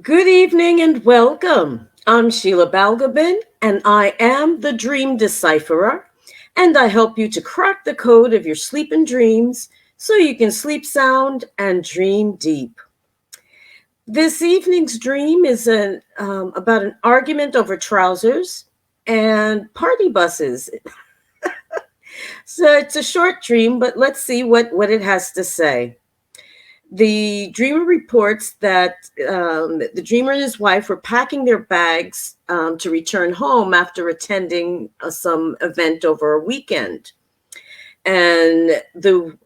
Good evening and welcome. I'm Sheila Balgobin, and I am the Dream Decipherer, and I help you to crack the code of your sleep and dreams so you can sleep sound and dream deep. This evening's dream is about an argument over trousers and party buses. So it's a short dream, but let's see what it has to say. The dreamer reports that the dreamer and his wife were packing their bags to return home after attending some event over a weekend. And the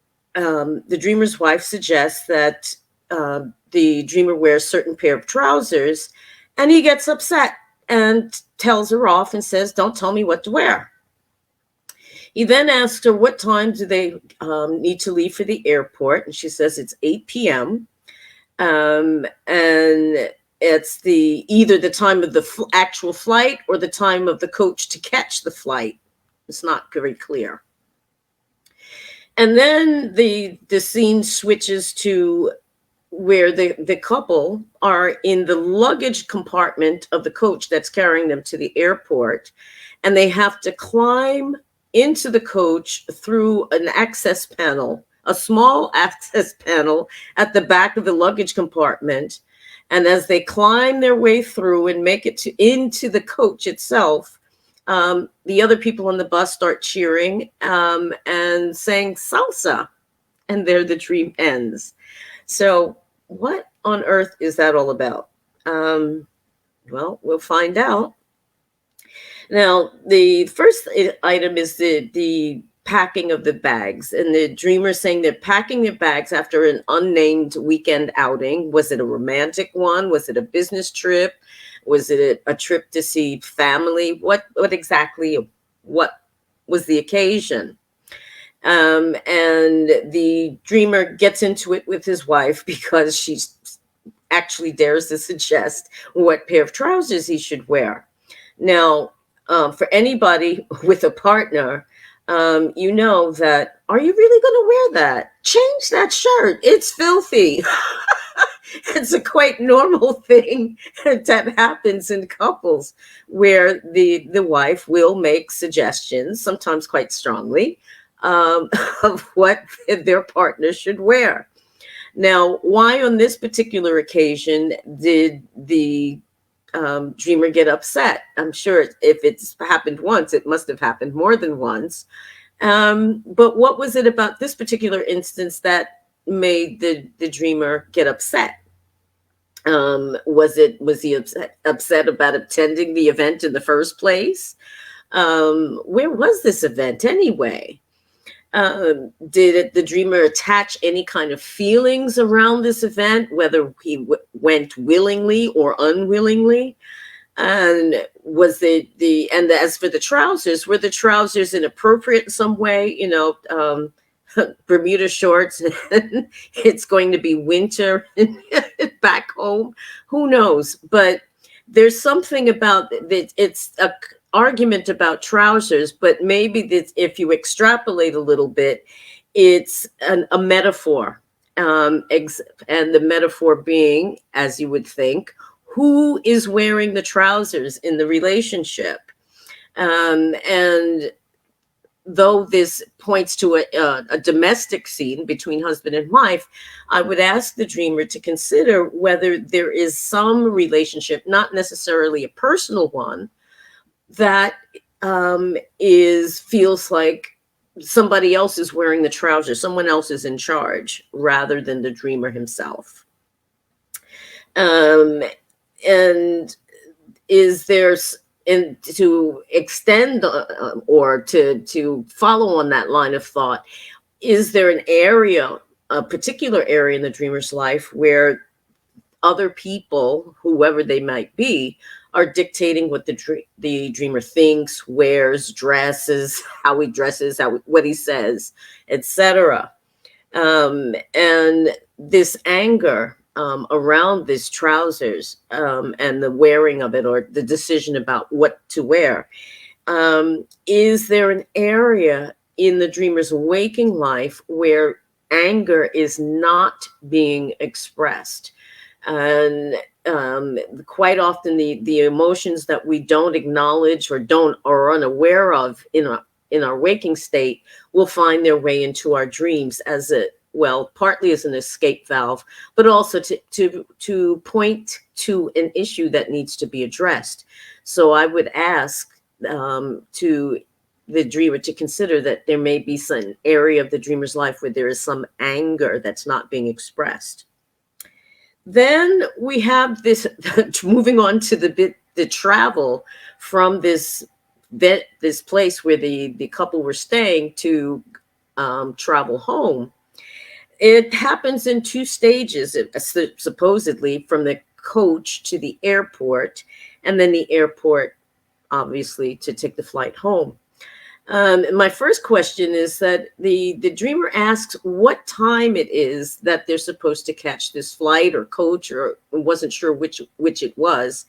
dreamer's wife suggests that the dreamer wears a certain pair of trousers, and he gets upset and tells her off and says, "Don't tell me what to wear." He then asks her what time do they need to leave for the airport, and she says it's 8 p.m. And it's either the time of the actual flight or the time of the coach to catch the flight. It's not very clear. And then the scene switches to where the couple are in the luggage compartment of the coach that's carrying them to the airport, and they have to climb into the coach through an access panel, a small access panel at the back of the luggage compartment. And as they climb their way through and make it into the coach itself, the other people on the bus start cheering and saying salsa, and there the dream ends. So, what on earth is that all about? Well, we'll find out. Now, the first item is the packing of the bags, and the dreamer saying they're packing their bags after an unnamed weekend outing. Was it a romantic one? Was it a business trip? Was it a trip to see family? What exactly? What was the occasion? And the dreamer gets into it with his wife because she actually dares to suggest what pair of trousers he should wear. Now, for anybody with a partner, you know that, are you really going to wear that? Change that shirt. It's filthy. It's a quite normal thing that happens in couples where the wife will make suggestions, sometimes quite strongly, of what their partner should wear. Now, why on this particular occasion did the dreamer get upset? I'm sure if it's happened once, it must have happened more than once. But what was it about this particular instance that made the dreamer get upset? Was he upset about attending the event in the first place? Where was this event anyway? Did the dreamer attach any kind of feelings around this event, whether he went willingly or unwillingly? And was and as for the trousers, were the trousers inappropriate in some way? Bermuda shorts, and it's going to be winter back home. Who knows? But there's something about that. It's a argument about trousers, but maybe this, if you extrapolate a little bit, it's a metaphor, and the metaphor being, as you would think, who is wearing the trousers in the relationship. And though this points to a domestic scene between husband and wife, I would ask the dreamer to consider whether there is some relationship, not necessarily a personal one, that feels like somebody else is wearing the trousers, someone else is in charge rather than the dreamer himself. And is there, and to extend or to follow on that line of thought, is there an area, a particular area in the dreamer's life where other people, whoever they might be, are dictating what the dreamer thinks, wears, dresses, how he dresses, what he says, etc. And this anger around these trousers and the wearing of it, or the decision about what to wear, is there an area in the dreamer's waking life where anger is not being expressed? And quite often the emotions that we don't acknowledge or don't or are unaware of in our waking state will find their way into our dreams as a well, partly as an escape valve, but also to point to an issue that needs to be addressed. So I would ask to the dreamer to consider that there may be some area of the dreamer's life where there is some anger that's not being expressed. Then we have this moving on to the travel from this place where the couple were staying to travel home. It happens in two stages, supposedly, from the coach to the airport, and then the airport, obviously, to take the flight home. My first question is that the dreamer asks what time it is that they're supposed to catch this flight or coach, or wasn't sure which it was.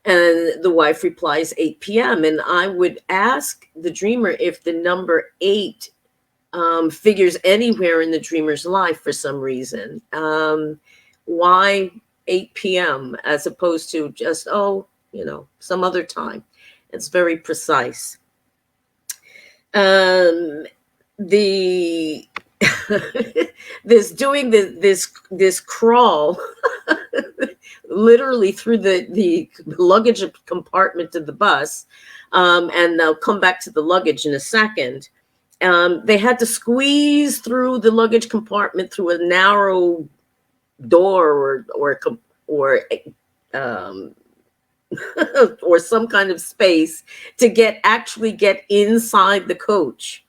And the wife replies 8 p.m. And I would ask the dreamer if the number 8 figures anywhere in the dreamer's life for some reason. Why 8 p.m. as opposed to just, some other time? It's very precise. The this crawl literally through the luggage compartment of the bus, and I'll come back to the luggage in a second. They had to squeeze through the luggage compartment through a narrow door or or some kind of space to actually get inside the coach.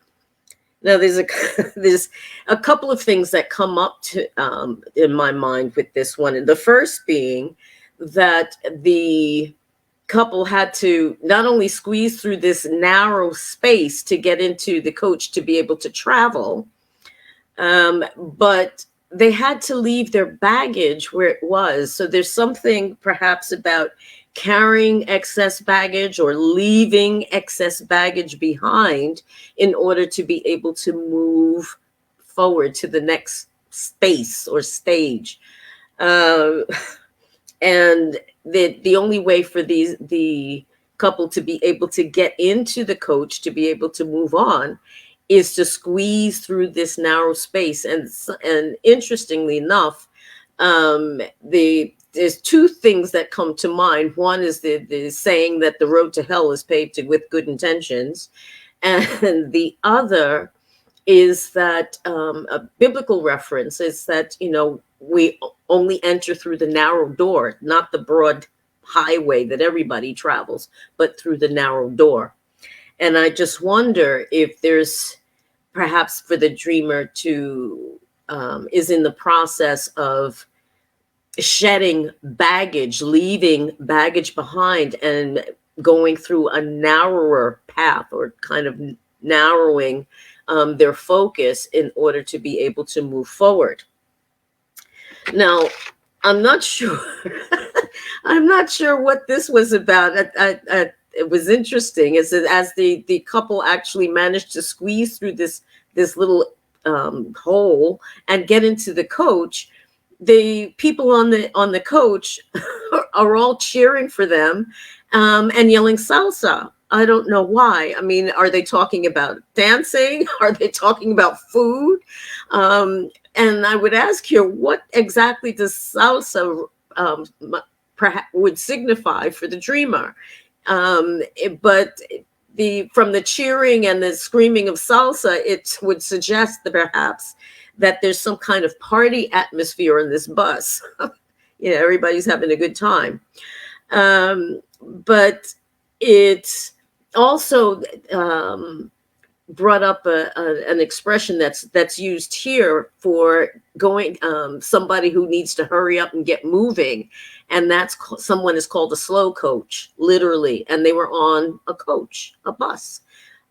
Now, there's a couple of things that come up to in my mind with this one, and the first being that the couple had to not only squeeze through this narrow space to get into the coach to be able to travel, but they had to leave their baggage where it was. So there's something perhaps about carrying excess baggage or leaving excess baggage behind in order to be able to move forward to the next space or stage. And the only way for the couple to be able to get into the coach, to be able to move on, is to squeeze through this narrow space. And interestingly enough, there's two things that come to mind. One is the saying that the road to hell is paved with good intentions. And the other is that a biblical reference is that, we only enter through the narrow door, not the broad highway that everybody travels, but through the narrow door. And I just wonder if there's perhaps for the dreamer is in the process of shedding baggage, leaving baggage behind, and going through a narrower path, or kind of narrowing their focus in order to be able to move forward. Now, I'm not sure. I'm not sure what this was about. It was interesting as the couple actually managed to squeeze through this little hole and get into the coach. The people on the coach are all cheering for them and yelling salsa. I don't know why. I mean, are they talking about dancing? Are they talking about food? And I would ask here, what exactly does salsa perhaps would signify for the dreamer? But from the cheering and the screaming of salsa, it would suggest that perhaps that there's some kind of party atmosphere in this bus. Everybody's having a good time. But it also brought up an expression that's used here for going somebody who needs to hurry up and get moving, and someone is called a slow coach, literally, and they were on a bus,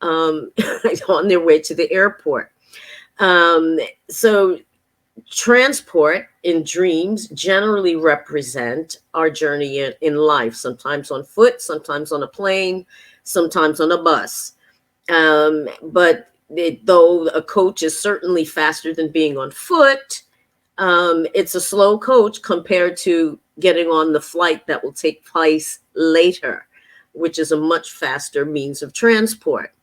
on their way to the airport. So transport in dreams generally represent our journey in life, sometimes on foot, sometimes on a plane, sometimes on a bus. But though a coach is certainly faster than being on foot, It's a slow coach compared to getting on the flight that will take place later, which is a much faster means of transport.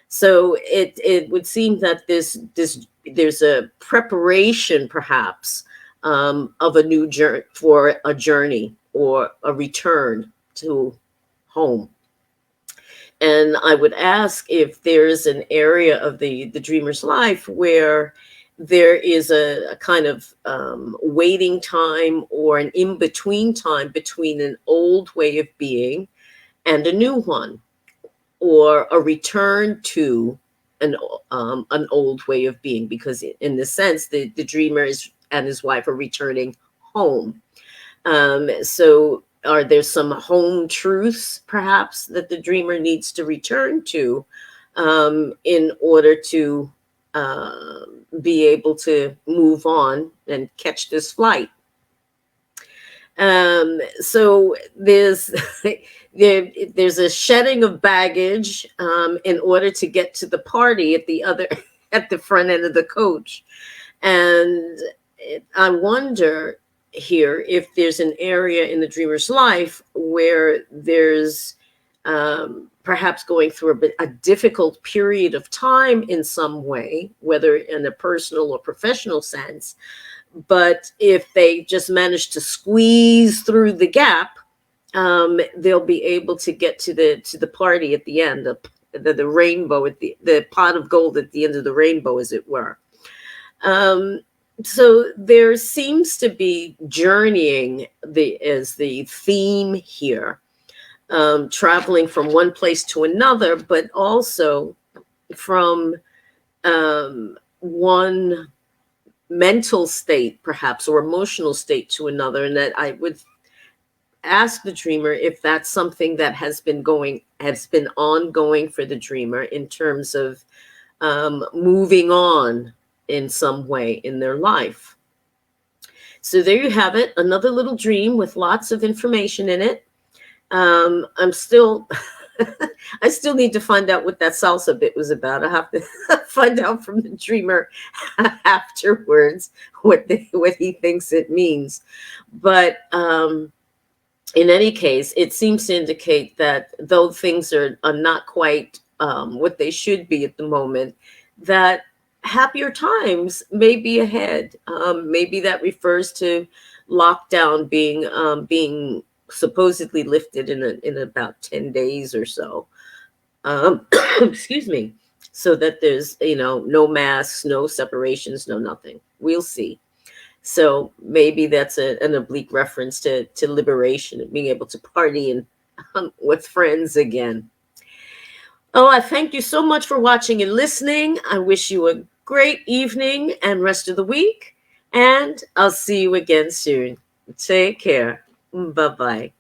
So it would seem that there's a preparation perhaps of a new journey, for a journey or a return to home. And I would ask if there's an area of the dreamer's life where there is a kind of waiting time or an in between time between an old way of being and a new one, or a return to an old way of being, because in the sense the dreamer and his wife are returning home. So are there some home truths perhaps that the dreamer needs to return to in order to be able to move on and catch this flight? So there's a shedding of baggage in order to get to the party at the other at the front end of the coach. And I wonder here if there's an area in the dreamer's life where there's perhaps going through a difficult period of time in some way, whether in a personal or professional sense. But if they just manage to squeeze through the gap, they'll be able to get to the party at the end, the rainbow at the pot of gold at the end of the rainbow, as it were. So there seems to be journeying as the theme here, traveling from one place to another, but also from one mental state perhaps or emotional state to another. And that I would ask the dreamer if that's something that has been ongoing for the dreamer in terms of moving on in some way in their life. So there you have it, another little dream with lots of information in it. I still need to find out what that salsa bit was about. I have to find out from the dreamer afterwards what he thinks it means. But in any case, it seems to indicate that though things are not quite what they should be at the moment, that happier times may be ahead. Maybe that refers to lockdown being supposedly lifted in about 10 days or so. Excuse me. So that there's no masks, no separations, no nothing. We'll see. So maybe that's an oblique reference to liberation and being able to party and with friends again. Oh, I thank you so much for watching and listening. I wish you a great evening and rest of the week. And I'll see you again soon. Take care. Bye-bye.